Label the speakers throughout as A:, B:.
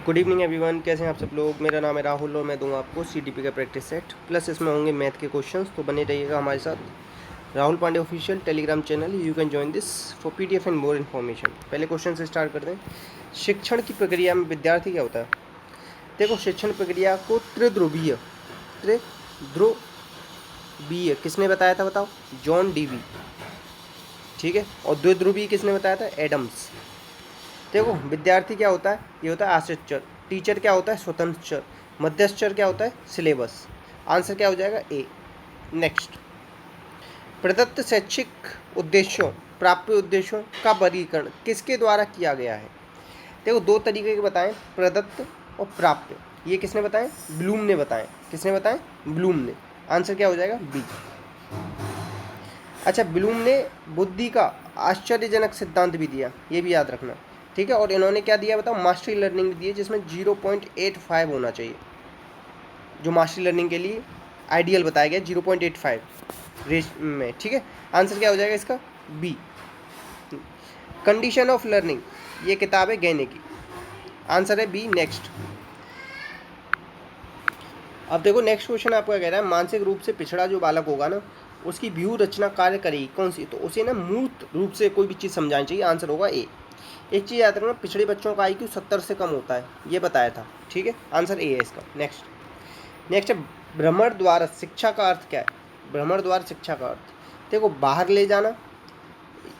A: Good evening everyone, कैसे हैं आप सब लोग। मेरा नाम है राहुल और मैं दूंगा आपको सीटीपी का प्रैक्टिस सेट प्लस इसमें होंगे मैथ के क्वेश्चंस। तो बने रहिएगा हमारे साथ। Rahul Pandey official Telegram channel, you can join this for PDF and more information. पहले क्वेश्चन से स्टार्ट करते हैं। शिक्षण की प्रक्रिया में विद्यार्थी क्या होता है। देखो, शिक्षण प्रक्रिया को त्रिध्रुवीय किसने बताया था बताओ। John Dewey. ठीक है। और द्विध्रुवीय किसने बताया था। एडम्स। देखो, विद्यार्थी क्या होता है, ये होता है आश्रित चर। टीचर क्या होता है, स्वतंत्र चर। मध्यस्थ चर क्या होता है, सिलेबस। आंसर क्या हो जाएगा, ए। नेक्स्ट, प्रदत्त शैक्षिक उद्देश्यों प्राप्य उद्देश्यों का वर्गीकरण किसके द्वारा किया गया है। देखो, दो तरीके के बताएं, प्रदत्त और प्राप्य। ये किसने बताएं, ब्लूम ने बताएं। किसने बताएं, ब्लूम ने। आंसर क्या हो जाएगा, बी। अच्छा, ब्लूम ने बुद्धि का आश्चर्यजनक सिद्धांत भी दिया, ये भी याद रखना। ठीक है। और इन्होंने क्या दिया बताओ, मास्टरी लर्निंग दी है, जिसमें 0.85 होना चाहिए, जो मास्टरी लर्निंग के लिए आइडियल बताया गया 0.85 रेस में। ठीक है। आंसर क्या हो जाएगा इसका, बी। कंडीशन ऑफ लर्निंग, ये किताब है गहने की। आंसर है बी। नेक्स्ट, अब देखो नेक्स्ट क्वेश्चन आपका कह रहा है, मानसिक रूप से पिछड़ा जो बालक होगा ना, उसकी व्यू रचना कार्य करेगी कौन सी। तो उसे ना मूर्त रूप से कोई भी चीज़ समझानी चाहिए। आंसर होगा ए। एक चीज़ याद रखना, पिछड़े बच्चों का IQ 70 से कम होता है, ये बताया था। ठीक है। आंसर ए है इसका। नेक्स्ट है, भ्रमण द्वारा शिक्षा का अर्थ क्या है। भ्रमण द्वारा शिक्षा का अर्थ, देखो, बाहर ले जाना।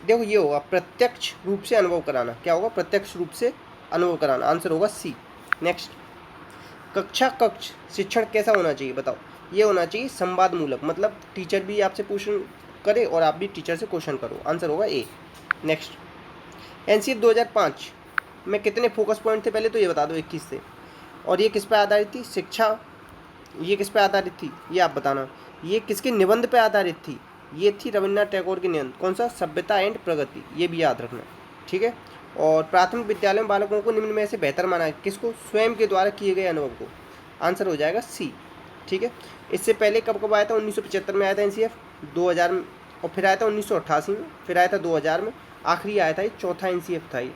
A: देखो, ये होगा प्रत्यक्ष रूप से अनुभव कराना। क्या होगा, प्रत्यक्ष रूप से अनुभव कराना। आंसर होगा सी। नेक्स्ट, कक्ष शिक्षण कैसा होना चाहिए बताओ। ये होना चाहिए संवाद मूलक, मतलब टीचर भी आपसे क्वेश्चन करे और आप भी टीचर से क्वेश्चन करो। आंसर होगा ए। नेक्स्ट, एनसीएफ 2005 में कितने फोकस पॉइंट थे, पहले तो ये बता दो। 21 थे। और ये किस पे आधारित थी, शिक्षा। ये किस पे आधारित थी, ये आप बताना। ये किसके निबंध पे आधारित थी, ये थी रविन्द्रनाथ टैगोर के निबंध। कौन सा, सभ्यता एंड प्रगति, ये भी याद रखना। ठीक है। और प्राथमिक विद्यालय में बालकों को निम्न में से बेहतर माना है किसको, स्वयं के द्वारा किए गए अनुभव को। आंसर हो जाएगा सी। ठीक है। इससे पहले कब कब आया था, 1975 में आया था एनसीएफ, 2000 में, और फिर आया था 1988 में, फिर आया था 2000 में, आखिरी आया था ये चौथा एनसीएफ था ये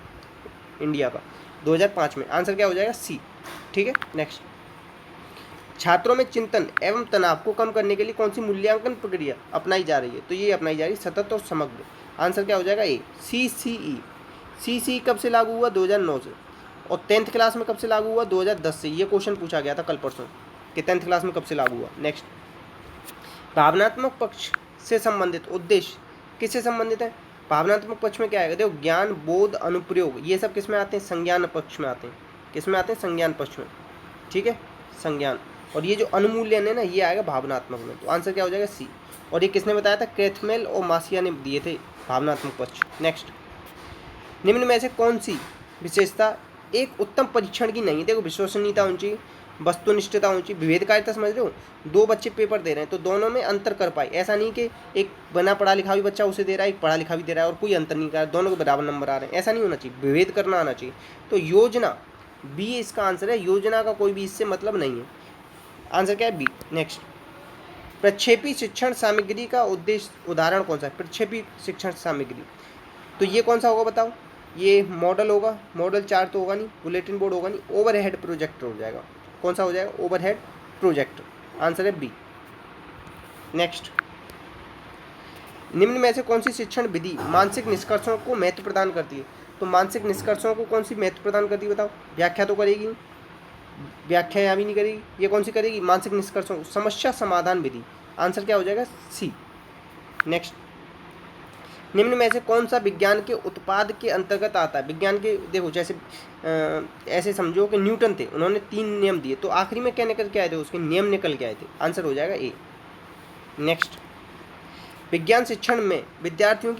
A: इंडिया का 2005 में। आंसर क्या हो जाएगा, सी। ठीक है। नेक्स्ट, छात्रों में चिंतन एवं तनाव को कम करने के लिए कौन सी मूल्यांकन प्रक्रिया अपनाई जा रही है। तो ये अपनाई जा रही है सतत और समग्र। आंसर क्या हो जाएगा, ए। CCE कब से लागू हुआ, 2009 से। और 10th क्लास में कब से लागू हुआ, 2010 से। ये क्वेश्चन पूछा गया था कल परसों कि 10th क्लास में कब से लागू हुआ। नेक्स्ट, भावनात्मक पक्ष से संबंधित उद्देश्य किससे संबंधित है। भावनात्मक पक्ष में क्या आएगा, देखो, ज्ञान, बोध, अनुप्रयोग, ये सब किस में आते हैं, संज्ञान पक्ष में आते हैं। किस में आते हैं, संज्ञान पक्ष में। ठीक है, संज्ञान। और ये जो अनुमूल्यन है ना, ये आएगा भावनात्मक में। तो आंसर क्या हो जाएगा, सी। और ये किसने बताया था, क्रेथमेल और मासिया ने दिए थे भावनात्मक पक्ष। नेक्स्ट, निम्न में से कौन सी विशेषता एक उत्तम परीक्षण की नहीं है। देखो, विश्वसनीयता होनी चाहिए, वस्तुनिष्ठता होनी चाहिए, विभेदकारिता। समझ रहे हो, दो बच्चे पेपर दे रहे हैं तो दोनों में अंतर कर पाए। ऐसा नहीं कि एक बिना पढ़ा लिखा भी बच्चा उसे दे रहा है, एक पढ़ा लिखा भी दे रहा है और कोई अंतर नहीं कर रहा है, दोनों को बराबर नंबर आ रहे हैं। ऐसा नहीं होना चाहिए, विभेद करना आना चाहिए। तो योजना, बी इसका आंसर है। योजना का कोई भी इससे मतलब नहीं है। आंसर क्या है, बी। नेक्स्ट, प्रक्षेपी शिक्षण सामग्री का उद्देश्य उदाहरण कौन सा है। प्रक्षेपी शिक्षण सामग्री, तो ये कौन सा होगा बताओ। ये मॉडल होगा, मॉडल 4 तो होगा नहीं, बुलेटिन बोर्ड होगा नहीं, ओवरहेड प्रोजेक्टर हो जाएगा। कौन सा हो जाएगा, ओवरहेड प्रोजेक्टर। आंसर है बी। नेक्स्ट, निम्न में से कौन सी शिक्षण विधि मानसिक निष्कर्षों को महत्व प्रदान करती है। तो मानसिक निष्कर्षों को कौन सी महत्व प्रदान करती है बताओ। व्याख्या तो करेगी, व्याख्या यहाँ भी नहीं करेगी। ये कौन सी करेगी, मानसिक निष्कर्षों, समस्या समाधान विधि। आंसर क्या हो जाएगा, सी। नेक्स्ट, निम्न में से कौन सा विज्ञान के उत्पाद के अंतर्गत आता है। विज्ञान के, देखो, जैसे ऐसे समझो कि न्यूटन थे, उन्होंने 3 नियम दिए, तो आखिरी में क्या निकल के आए थे, उसके नियम निकल के आए थे। आंसर हो जाएगा ए। नेक्स्ट, विज्ञान शिक्षण में विद्यार्थियों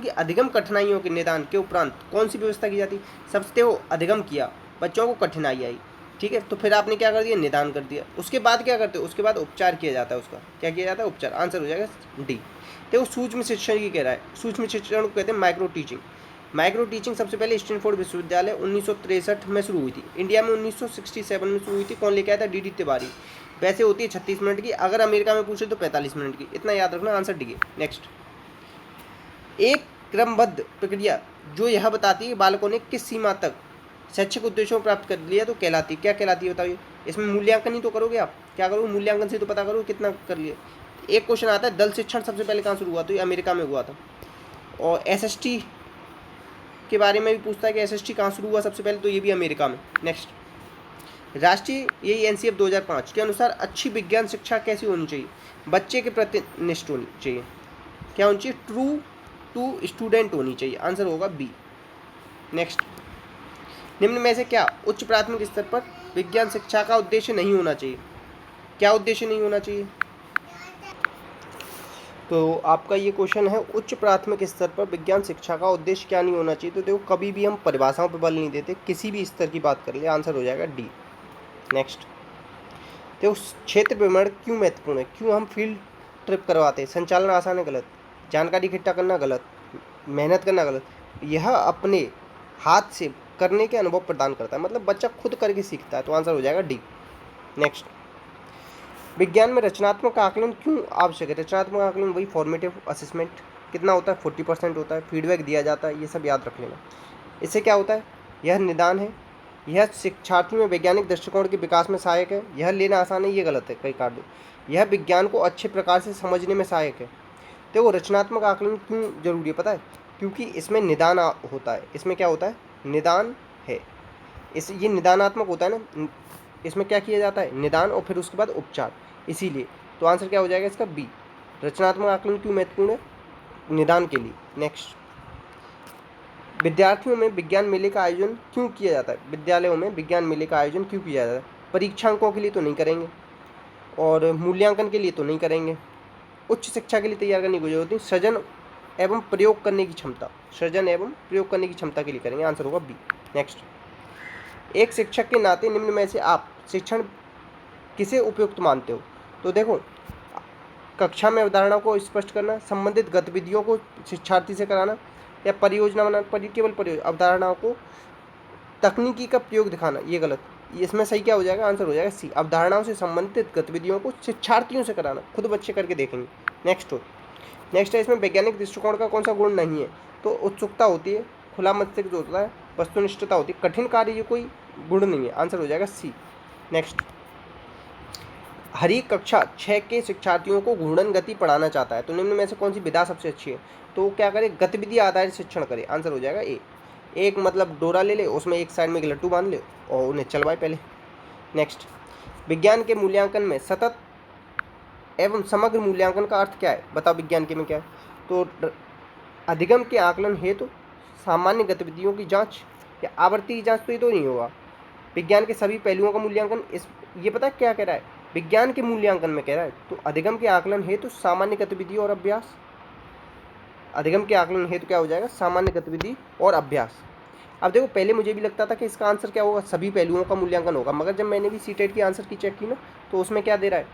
A: की अधिगम कठिनाइयों के निदान के उपरांत कौन सी व्यवस्था की जाती। सबसे वो अधिगम किया, बच्चों को कठिनाई आई, ठीक है, तो फिर आपने क्या कर दिया, निदान कर दिया। उसके बाद क्या करते हो, उसके बाद उपचार किया जाता है। उसका क्या किया जाता है, उपचार। आंसर हो जाएगा डी। देखो, सूक्ष्म शिक्षण की कह रहा है, सूक्ष्म शिक्षण को कहते हैं माइक्रो टीचिंग। माइक्रो टीचिंग सबसे पहले स्टैनफोर्ड विश्वविद्यालय 1963 में शुरू हुई थी। इंडिया में 1967 में शुरू हुई थी। कौन लेके आया था, DD तिवारी। वैसे होती है 36 मिनट की, अगर अमेरिका में पूछे तो 45 मिनट की। इतना याद रखना, आंसर डी है। नेक्स्ट, एक क्रमबद्ध प्रक्रिया जो यह बताती है कि बालकों ने किस सीमा तक शैक्षिक उद्देश्यों को प्राप्त कर लिया तो कहलाती, क्या कहलाती है बताइए। इसमें मूल्यांकन ही तो करोगे आप, क्या करोगे, मूल्यांकन से तो पता करो कितना कर लिए। एक क्वेश्चन आता है, दल शिक्षण सबसे पहले कहाँ शुरू हुआ, तो ये अमेरिका में हुआ था। और एसएसटी के बारे में भी पूछता है कि एसएसटी कहाँ शुरू हुआ सबसे पहले, तो ये भी अमेरिका में। नेक्स्ट, राष्ट्रीय यही एनसीएफ 2005 के अनुसार अच्छी विज्ञान शिक्षा कैसी होनी चाहिए, बच्चे के प्रति निष्ठ होनी चाहिए, क्या होनी चाहिए, ट्रू टू स्टूडेंट होनी चाहिए, आंसर होगा बी। नेक्स्ट, निम्न में से क्या उच्च प्राथमिक स्तर पर विज्ञान शिक्षा का उद्देश्य नहीं होना चाहिए, क्या उद्देश्य नहीं होना चाहिए। तो आपका ये क्वेश्चन है, उच्च प्राथमिक स्तर पर विज्ञान शिक्षा का उद्देश्य क्या नहीं होना चाहिए। तो देखो कभी भी हम परिभाषाओं पर बल नहीं देते, किसी भी स्तर की बात कर ले, आंसर हो जाएगा डी। नेक्स्ट, तो क्षेत्र भ्रमण क्यों महत्वपूर्ण है, क्यों हम फील्ड ट्रिप करवाते हैं। संचालन आसान है, गलत। जानकारी इकट्ठा करना, गलत। मेहनत करना, गलत। यह अपने हाथ से करने के अनुभव प्रदान करता है, मतलब बच्चा खुद करके सीखता है, तो आंसर हो जाएगा डी। नेक्स्ट, विज्ञान में रचनात्मक आकलन क्यों आवश्यक है। रचनात्मक आकलन वही फॉर्मेटिव असेसमेंट, कितना होता है, 40% होता है। फीडबैक दिया जाता है, ये सब याद रख लेना। इससे क्या होता है, यह निदान है, यह शिक्षार्थी में वैज्ञानिक दृष्टिकोण के विकास में सहायक है। यह लेना आसान है, ये गलत है, कई काट दो। यह विज्ञान को अच्छे प्रकार से समझने में सहायक है। तो वो रचनात्मक आकलन क्यों जरूरी है पता है, क्योंकि इसमें निदान होता है। इसमें क्या होता है, निदान है। ये निदानात्मक होता है ना, इसमें क्या किया जाता है, निदान, और फिर उसके बाद उपचार, इसीलिए। तो आंसर क्या हो जाएगा इसका, बी। रचनात्मक आकलन क्यों महत्वपूर्ण है, निदान के लिए। नेक्स्ट, विद्यार्थियों में विज्ञान मेले का आयोजन क्यों किया जाता है। विद्यालयों में विज्ञान मेले का आयोजन क्यों किया जाता है। परीक्षांकों के लिए तो नहीं करेंगे, और मूल्यांकन के लिए तो नहीं करेंगे, उच्च शिक्षा के लिए तैयार करने की जरूरत नहीं, सृजन एवं प्रयोग करने की क्षमता, सृजन एवं प्रयोग करने की क्षमता के लिए करेंगे, आंसर होगा बी। नेक्स्ट, एक शिक्षक के नाते निम्न में से आप शिक्षण किसे उपयुक्त मानते हो। तो देखो, कक्षा में अवधारणा को स्पष्ट करना, संबंधित गतिविधियों को शिक्षार्थी से कराना, या परियोजना बनाना, केवल परियोजना, अवधारणाओं को तकनीकी का प्रयोग दिखाना, ये गलत। इसमें सही क्या हो जाएगा, आंसर हो जाएगा सी। अवधारणाओं से संबंधित गतिविधियों को शिक्षार्थियों से कराना, खुद बच्चे करके देखेंगे। नेक्स्ट है, इसमें वैज्ञानिक दृष्टिकोण का कौन सा गुण नहीं है। तो उत्सुकता होती है, खुला मस्तिष्क जो होता है, वस्तुनिष्ठता होती है, कठिन कार्य ये कोई गुण नहीं है, आंसर हो जाएगा सी। नेक्स्ट, हरी कक्षा 6 के शिक्षार्थियों को घूर्णन गति पढ़ाना चाहता है, तो निम्न में से कौन सी विधा सबसे अच्छी है। तो क्या करे, गतिविधि आधारित शिक्षण करे, आंसर हो जाएगा ए। एक मतलब डोरा ले ले, उसमें एक साइड में एक लट्टू बांध ले और उन्हें चलवाए पहले। नेक्स्ट, विज्ञान के मूल्यांकन में सतत एवं समग्र मूल्यांकन का अर्थ क्या है, बताओ विज्ञान के में क्या है। तो अधिगम के आकलन हेतु, सामान्य गतिविधियों की जांच, या आवर्ती की जांच, तो ये तो नहीं होगा। विज्ञान के सभी पहलुओं का मूल्यांकन, इस ये पता क्या कह रहा है, विज्ञान के मूल्यांकन में कह रहा है। तो अधिगम के आकलन हेतु सामान्य गतिविधि और अभ्यास, अधिगम के आकलन हेतु क्या हो जाएगा, सामान्य गतिविधि और अभ्यास। अब देखो, पहले मुझे भी लगता था कि इसका आंसर क्या होगा, सभी पहलुओं का मूल्यांकन होगा, मगर जब मैंने भी सीटेट की आंसर की चेक की ना, तो उसमें क्या दे रहा है,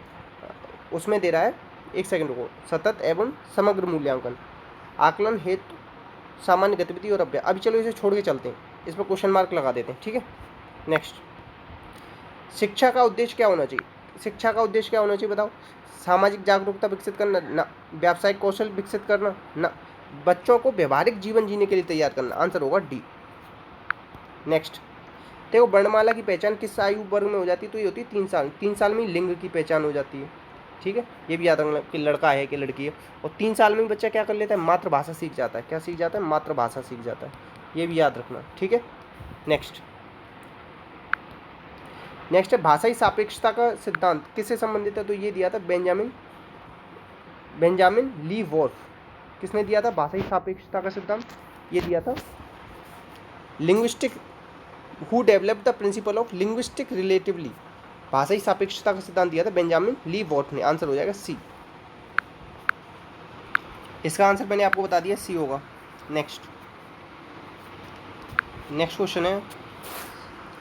A: उसमें दे रहा है, एक सेकंड रुको, सतत एवं समग्र मूल्यांकन, आकलन हेतु सामान्य गतिविधि और अभ्यास। अभी चलो इसे छोड़ के चलते हैं, इस पर क्वेश्चन मार्क लगा देते हैं, ठीक है। नेक्स्ट, शिक्षा का उद्देश्य क्या होना चाहिए। शिक्षा का उद्देश्य क्या होना चाहिए बताओ, सामाजिक जागरूकता विकसित करना ना, व्यावसायिक कौशल विकसित करना ना, बच्चों को व्यवहारिक जीवन जीने के लिए तैयार करना, आंसर होगा डी। नेक्स्ट, देखो वर्णमाला की पहचान किस आयु वर्ग में हो जाती है, तो ये होती है 3 साल। 3 साल में लिंग की पहचान हो जाती है, ठीक है। ये भी याद रखना कि लड़का है कि लड़की है। और 3 साल में बच्चा क्या कर लेता है, मातृभाषा सीख जाता है। क्या सीख जाता है, मातृभाषा सीख जाता है, ये भी याद रखना, ठीक है। नेक्स्ट है भाषाई सापेक्षता का सिद्धांत किससे संबंधित है, तो ये दिया था बेंजामिन ली वॉर्फ। किसने दिया था भाषाई सापेक्षता का सिद्धांत, ये दिया था linguistic, who developed the principle of linguistic relatively. भाषाई सापेक्षता का सिद्धांत दिया था बेंजामिन ली वॉर्फ ने, आंसर हो जाएगा सी। इसका आंसर मैंने आपको बता दिया, सी होगा। नेक्स्ट क्वेश्चन है,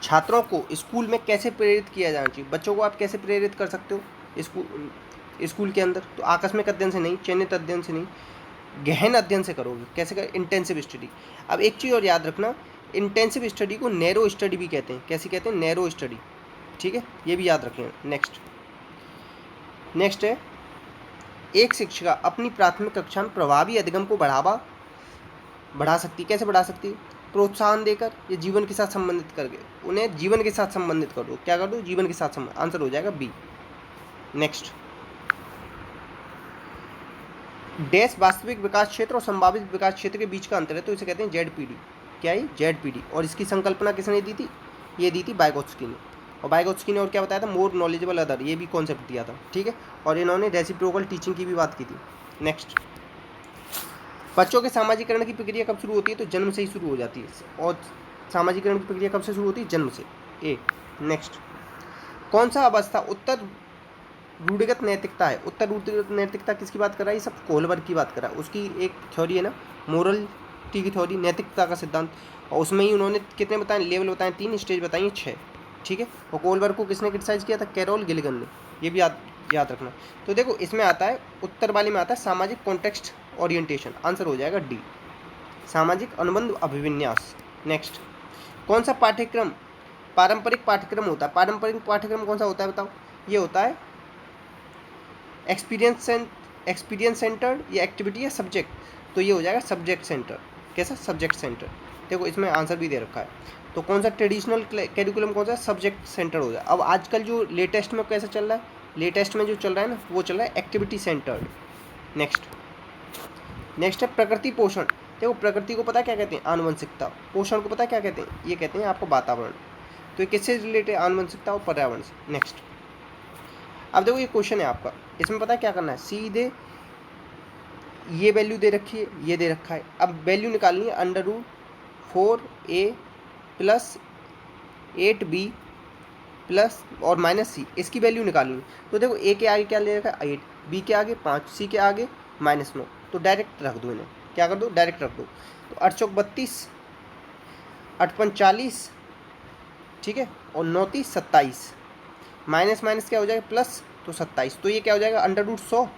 A: छात्रों को स्कूल में कैसे प्रेरित किया जाना चाहिए। बच्चों को आप कैसे प्रेरित कर सकते हो स्कूल के अंदर, तो आकस्मिक अध्ययन से नहीं, चयनित अध्ययन से नहीं, गहन अध्ययन से करोगे। कैसे कर, इंटेंसिव स्टडी। अब एक चीज़ और याद रखना, इंटेंसिव स्टडी को नैरो स्टडी भी कहते हैं। कैसे कहते हैं, नैरो स्टडी, ठीक है, ये भी याद रखें। नेक्स्ट है, एक शिक्षिका अपनी प्राथमिक कक्षा में प्रभावी अधिगम को बढ़ा सकती है। कैसे बढ़ा सकती है, प्रोत्साहन देकर या जीवन के साथ संबंधित करके, उन्हें जीवन के साथ संबंधित कर दो। क्या कर दो? जीवन के साथ संबंध। आंसर हो जाएगा बी। नेक्स्ट, डैश वास्तविक विकास क्षेत्र और संभावित विकास क्षेत्र के बीच का अंतर है, तो इसे कहते हैं जेडपीडी। क्या है? जेडपीडी। और इसकी संकल्पना किसने दी थी? ये दी थी वाइगोत्स्की ने। और वाइगोत्स्की ने और क्या बताया था? मोर नॉलेजेबल अदर, ये भी कॉन्सेप्ट दिया था। ठीक है, और इन्होंने रेसिप्रोकल टीचिंग की भी बात की थी। नेक्स्ट, बच्चों के सामाजिकरण की प्रक्रिया कब शुरू होती है? तो जन्म से ही शुरू हो जाती है। और सामाजिकरण की प्रक्रिया कब से शुरू होती है? जन्म से। ए। नेक्स्ट, कौन सा अवस्था उत्तर रूढ़िगत नैतिकता है? उत्तर रूढ़िगत नैतिकता किसकी बात कर रहा है? ये सब कोहलबर्ग की बात कर रहा है। उसकी एक थ्योरी है ना, मोरलिटी की थ्योरी, नैतिकता का सिद्धांत, और उसमें ही उन्होंने कितने बताए? लेवल बताए 3, स्टेज बताई 6। ठीक है, और कोहलबर्ग को किसने क्रिटिसाइज किया था? कैरोल गिलिगन ने। ये भी याद रखना। तो देखो, इसमें आता है, उत्तर वाले में आता है सामाजिक कॉन्टेक्स्ट ओरिएंटेशन। आंसर हो जाएगा डी, सामाजिक अनुबंध अभिविन्यास। नेक्स्ट, कौन सा पाठ्यक्रम पारंपरिक पाठ्यक्रम होता है? पारंपरिक पाठ्यक्रम कौन सा होता है बताओ? ये होता है एक्सपीरियंस सेंटर्ड या एक्टिविटी या सब्जेक्ट, तो ये हो जाएगा सब्जेक्ट सेंटर। कैसा? Subject centre. देखो, इसमें आंसर भी दे रखा है। तो कौन सा ट्रेडिशनल कैरिकुलम कौन सा? सब्जेक्ट सेंटर हो जाए। अब आजकल जो लेटेस्ट में कैसा चल रहा है? लेटेस्ट में जो चल रहा है ना, वो चल रहा है एक्टिविटी सेंटर्ड। नेक्स्ट है प्रकृति पोषण। देखो, प्रकृति को पता क्या कहते हैं? आनुवंशिकता। पोषण को पता क्या कहते हैं? ये कहते हैं आपको वातावरण। तो ये किससे रिलेटेड? आनुवंशिकता और पर्यावरण से। नेक्स्ट, अब देखो, ये क्वेश्चन है आपका, इसमें पता है क्या करना है? सीधे ये वैल्यू दे रखी है, ये दे रखा है। अब वैल्यू निकालनी है √4a + 8b प्लस और -c, इसकी वैल्यू निकालनी है। तो देखो, a के आगे क्या ले रखा है? 8, b के आगे 5, c के आगे -9। तो डायरेक्ट रख दो इन्हें। क्या कर दो? डायरेक्ट रख दो। तो 8 चौक 32, 8 पंच 40, ठीक है, और 9 30 27, माइनस माइनस क्या हो जाएगा? प्लस, तो 27। तो ये क्या हो जाएगा? √100,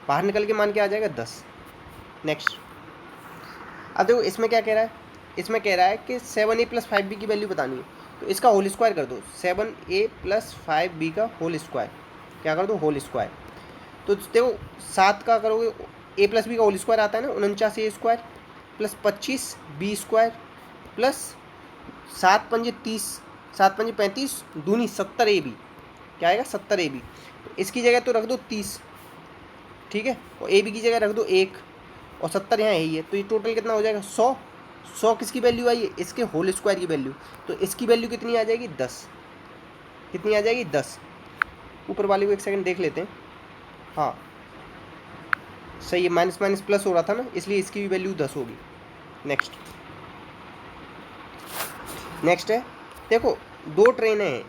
A: बाहर निकल के मान क्या आ जाएगा? 10। नेक्स्ट, अब देखो, इसमें क्या कह रहा है? इसमें कह रहा है कि 7a + 5b की वैल्यू बतानी है। तो इसका होल स्क्वायर कर दो, 7a + 5b का होल स्क्वायर। क्या कर दो? Whole square. तो देखो, 7 का करोगे, a + b का होल स्क्वायर आता है ना, 49a² + 25b² प्लस 7 पंजे 30, 7 पंजे 35, दूनी 70ab। क्या आएगा? 70ab। तो इसकी जगह तो रख दो 30, ठीक है, और ab की जगह रख दो 1, और 70 यहाँ यही है। तो ये टोटल कितना हो जाएगा? 100 किसकी वैल्यू आई है? इसके होल स्क्वायर की वैल्यू। तो इसकी वैल्यू कितनी आ जाएगी? 10। कितनी आ जाएगी? 10। ऊपर वाले को एक सेकंड देख लेते हैं। हाँ, सही है, माइनस माइनस प्लस हो रहा था ना, इसलिए इसकी भी वैल्यू 10 होगी। नेक्स्ट है, देखो, 2 ट्रेनें हैं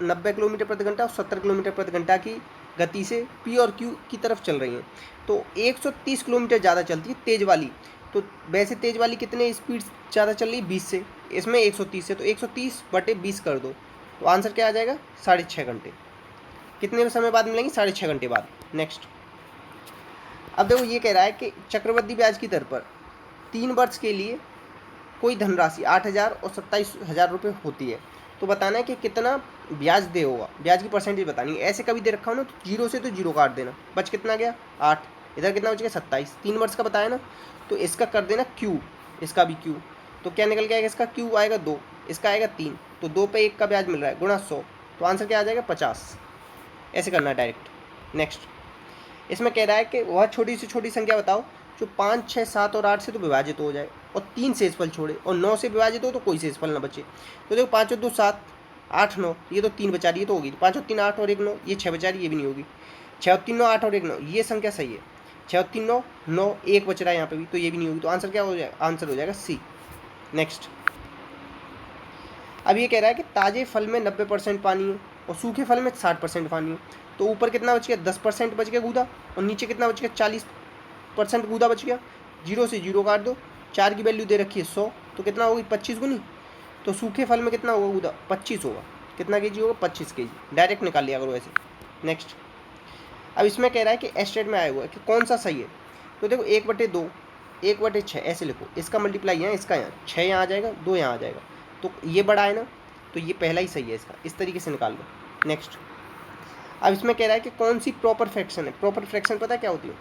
A: 90 किलोमीटर प्रति घंटा और 70 किलोमीटर प्रति घंटा की गति से P और Q की तरफ चल रही हैं। तो 130 किलोमीटर ज़्यादा चलती है तेज़ वाली। तो वैसे तेज़ वाली कितने स्पीड ज़्यादा चल रही है? 20 से। इसमें 130 से, तो 130/20 कर दो। तो आंसर क्या आ जाएगा? 6.5 घंटे। कितने समय बाद मिलेंगे? 6.5 घंटे बाद। नेक्स्ट, अब देखो, ये कह रहा है कि चक्रवृद्धि ब्याज की दर पर 3 वर्ष के लिए कोई धनराशि 8,000 और 27,000 रुपये होती है। तो बताना है कि कितना ब्याज दे होगा, ब्याज की परसेंटेज बतानी है। ऐसे कभी दे रखा हो ना, तो 0 से तो 0 काट देना, बच कितना गया? 8। इधर कितना बच गया? 27। 3 वर्ष का बताया ना, तो इसका कर देना Q, इसका भी Q। तो क्या निकल के आएगा? इसका Q आएगा 2, इसका आएगा 3। तो 2 पे 1 का ब्याज मिल रहा है, गुणा 100। तो आंसर क्या आ जाएगा? 50। ऐसे करना है डायरेक्ट। नेक्स्ट, इसमें कह रहा है कि वह छोटी से छोटी संख्या बताओ जो 5, 6, 7 और 8 से तो विभाजित हो जाए और 3 शेषफल छोड़े, और 9 से विभाजित हो तो कोई शेषफल ना बचे। तो देखो, 5 और 2 7, 8 9, ये तो 3 बचा रही है, तो होगी। 5 और 3 8 और 1 9, ये 6 बचा रही है, ये भी नहीं होगी। 6 और 3 9, 8 और 1 9, ये संख्या सही है। 6 और 3 9 9, 1 बच रहा है यहाँ पे भी, तो ये भी नहीं होगी। तो आंसर क्या हो जाएगा? आंसर हो जाएगा सी। नेक्स्ट, अब ये कह रहा है कि ताजे फल में 90% पानी है और सूखे फल में 60% पानी है। तो ऊपर कितना बच गया? 10% बच गया गूदा, और नीचे कितना बच गया? 40% गूदा बच गया। 0 से 0 काट दो। 4 की वैल्यू दे रखी है 100, तो कितना होगी? 25 गुनी। तो सूखे फल में कितना होगा गूदा? 25 होगा। कितना केजी होगा? 25 केजी। डायरेक्ट निकाल लिया करो ऐसे। नेक्स्ट, अब इसमें कह रहा है कि एस्टेट में आया हुआ है कि कौन सा सही है। तो देखो, 1/2, 1/6 ऐसे लिखो। इसका मल्टीप्लाई यहाँ, इसका यहाँ, 6 यहाँ आ जाएगा, 2 यहाँ आ जाएगा। तो ये बड़ा है ना, तो ये पहला ही सही है इसका। इस तरीके से निकाल लो। नेक्स्ट, अब इसमें कह रहा है कि कौन सी प्रॉपर फ्रैक्शन है। प्रॉपर फ्रैक्शन पता है क्या होती है?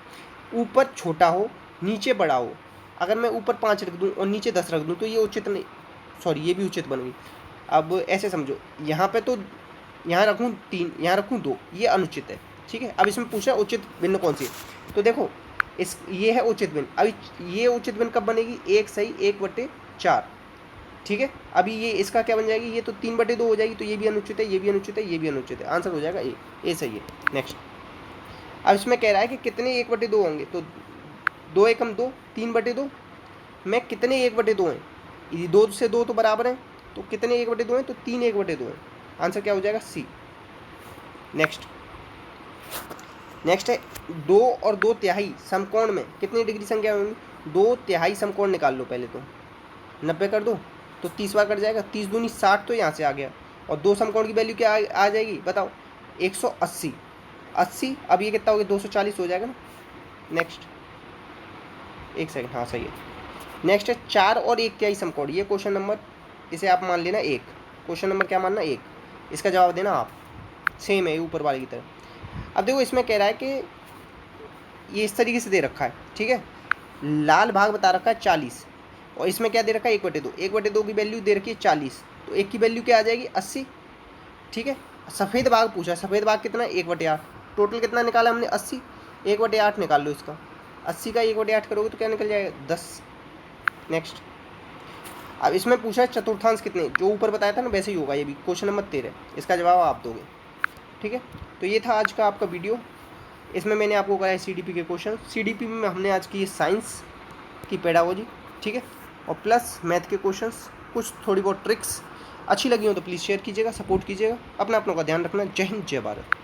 A: ऊपर छोटा हो, नीचे बड़ा हो। अगर मैं ऊपर 5 रख दूँ और नीचे 10 रख दूँ, तो ये उचित नहीं, सॉरी ये भी उचित बन गई। अब ऐसे समझो, यहाँ पे तो यहाँ रखूँ 3, यहाँ रखूँ 2, ये अनुचित है, ठीक है। अब इसमें पूछा उचित भिन्न कौन सी है, तो देखो ये है उचित भिन्न। अभी ये उचित भिन्न कब बनेगी, 1 सही 1/4, ठीक है। अभी ये इसका क्या बन जाएगी, ये तो 3/2 हो जाएगी, तो ये भी अनुचित है, ये भी अनुचित है, ये भी अनुचित है, आंसर हो जाएगा ए सही है। नेक्स्ट, अब इसमें कह रहा है कि कितने 1/2 होंगे, तो 2 एकम 2, 3/2 में कितने 1/2 हैं, ये 2 से 2 तो बराबर हैं, तो कितने 1/2 हैं, तो 3 1/2 हैं, आंसर क्या हो जाएगा सी। नेक्स्ट है 2 और 2/3 समकोण में कितनी डिग्री संख्या होंगी, 2/3 समकोण निकाल लो पहले, तो 90 कर दो तो 30 बार कट जाएगा, 30 दूनी 60 तो यहाँ से आ गया, और 2 समकोण की वैल्यू क्या आ जाएगी बताओ, 180, 80, अब ये कितना हो गया 240 हो जाएगा ना। नेक्स्ट, एक सेकंड, हाँ सही है। नेक्स्ट है 4 और 1/3 समकोण, ये क्वेश्चन नंबर, इसे आप मान लेना 1, क्वेश्चन नंबर क्या मानना 1, इसका जवाब देना आप, सेम है ऊपर वाले की तरह। अब देखो इसमें कह रहा है कि ये इस तरीके से दे रखा है, ठीक है, लाल भाग बता रखा है 40, और इसमें क्या दे रखा है 1/2, 1/2 की वैल्यू दे रखी है 40, तो 1 की वैल्यू क्या आ जाएगी 80, ठीक है। सफ़ेद भाग पूछा, सफ़ेद भाग कितना 1/8, टोटल कितना निकाला हमने 80, 1/8 निकाल लो इसका, 80 का 1/8 करोगे तो क्या निकल जाएगा 10। नेक्स्ट, अब इसमें पूछा है चतुर्थांश कितने, जो ऊपर बताया था ना वैसे ही होगा ये भी, क्वेश्चन नंबर 13, इसका जवाब आप दोगे, ठीक है। तो ये था आज का आपका वीडियो, इसमें मैंने आपको कराया CDP के क्वेश्चन, CDP में हमने आज की साइंस की पेडागोजी, ठीक है, और प्लस मैथ के क्वेश्चंस, कुछ थोड़ी बहुत ट्रिक्स अच्छी लगी हो तो प्लीज़ शेयर कीजिएगा, सपोर्ट कीजिएगा, अपना का ध्यान रखना। जय हिंद, जय भारत।